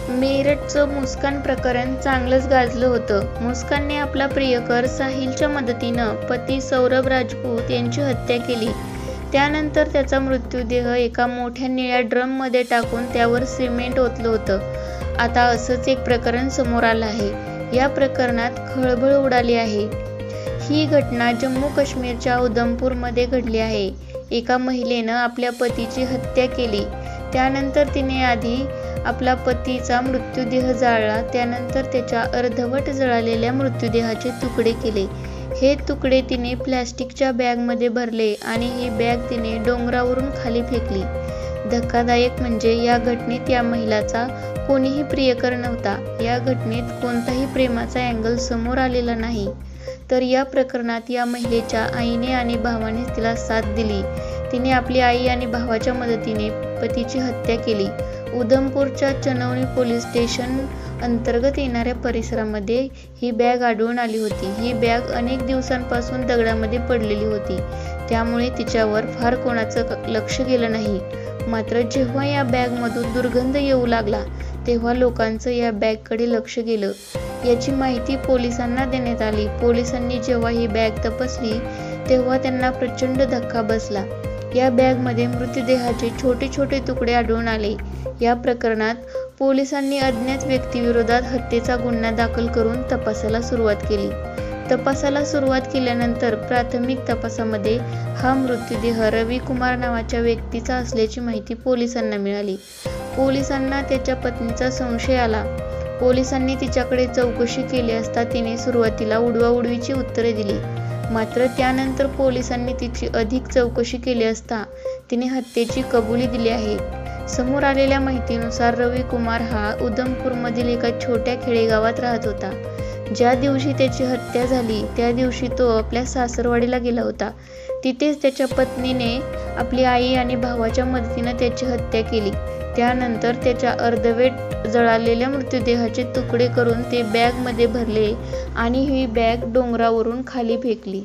मेरठचं मुस्कान प्रकरण चांगलंच गाजलं होतं. मुस्कानने आपला प्रियकर साहिलच्या मदतीनं पती सौरभ राजपूत यांची हत्या केली. त्यानंतर त्याचा मृत्यूदेह एका मोठ्या निळ्या ड्रममध्ये टाकून त्यावर सिमेंट ओतलं होतं. आता असंच एक प्रकरण समोर आलं आहे. या प्रकरणात खळबळ उडाली आहे. ही घटना जम्मू काश्मीरच्या उधमपूरमध्ये घडली आहे. एका महिलेनं आपल्या पतीची हत्या केली. त्यानंतर तिने आधी आपला पतीचा मृत्यूदेह जाळला. त्यानंतर त्याच्या अर्धवट जळालेल्या मृत्यूदेहाचे तुकडे केले. हे तुकडे तिने प्लॅस्टिकच्या बॅगमध्ये भरले आणि ही बॅग तिने डोंगरावरून खाली फेकली. धक्कादायक म्हणजे या घटनेत या महिलाचा कोणीही प्रियकर नव्हता. या घटनेत कोणताही प्रेमाचा अँगल समोर आलेला नाही. तर या प्रकरणात या महिलेच्या आईने आणि भावाने तिला साथ दिली. तिने आपली आई आणि भावाच्या मदतीने पतीची हत्या केली. उधमपूरच्या चनौनी पोलीस स्टेशन अंतर्गत येणाऱ्या परिसरामध्ये ही बॅग आढळून आली होती. ही बॅग अनेक दिवसांपासून दगडामध्ये पडलेली होती. त्यामुळे तिच्यावर फार कोणाचं लक्ष गेलं नाही. मात्र जेव्हा या बॅगमधून दुर्गंध येऊ लागला तेव्हा लोकांचं या बॅगकडे लक्ष गेलं. याची माहिती पोलिसांना देण्यात आली. पोलिसांनी जेव्हा ही बॅग तपासली तेव्हा त्यांना प्रचंड धक्का बसला. या बॅगमध्ये मृतदेहाचे छोटे छोटे तुकडे आढळून आले. या प्रकरणात पोलिसांनी अज्ञात व्यक्तीविरोधात हत्येचा गुन्हा दाखल करून तपासाला सुरुवात केली. तपासाला सुरुवात केल्यानंतर प्राथमिक तपासामध्ये हा मृतदेह रवी कुमार नावाच्या व्यक्तीचा असल्याची माहिती पोलिसांना मिळाली. पोलिसांना त्याच्या पत्नीचा संशय आला. पोलिसांनी तिच्याकडे चौकशी केली असता तिने सुरुवातीला उडवाउडवीची उत्तरे दिली. मात्र त्यानंतर पोलिसांनी तिची अधिक चौकशी केली असता तिने हत्येची कबुली दिली आहे. समोर आलेल्या माहितीनुसार रवी कुमार हा उधमपूरमधील एका छोट्या खेडेगावात राहत होता. ज्या दिवशी त्याची हत्या झाली त्या दिवशी तो आपल्या सासरवाडीला गेला होता. तिथेच त्याच्या पत्नीने आपली आई आणि भावाच्या मदतीनं त्याची हत्या केली. त्यानंतर त्याच्या अर्धवट जळालेल्या मृतदेहाचे तुकडे करून ते बॅगमध्ये भरले आणि ही बॅग डोंगरावरून खाली फेकली.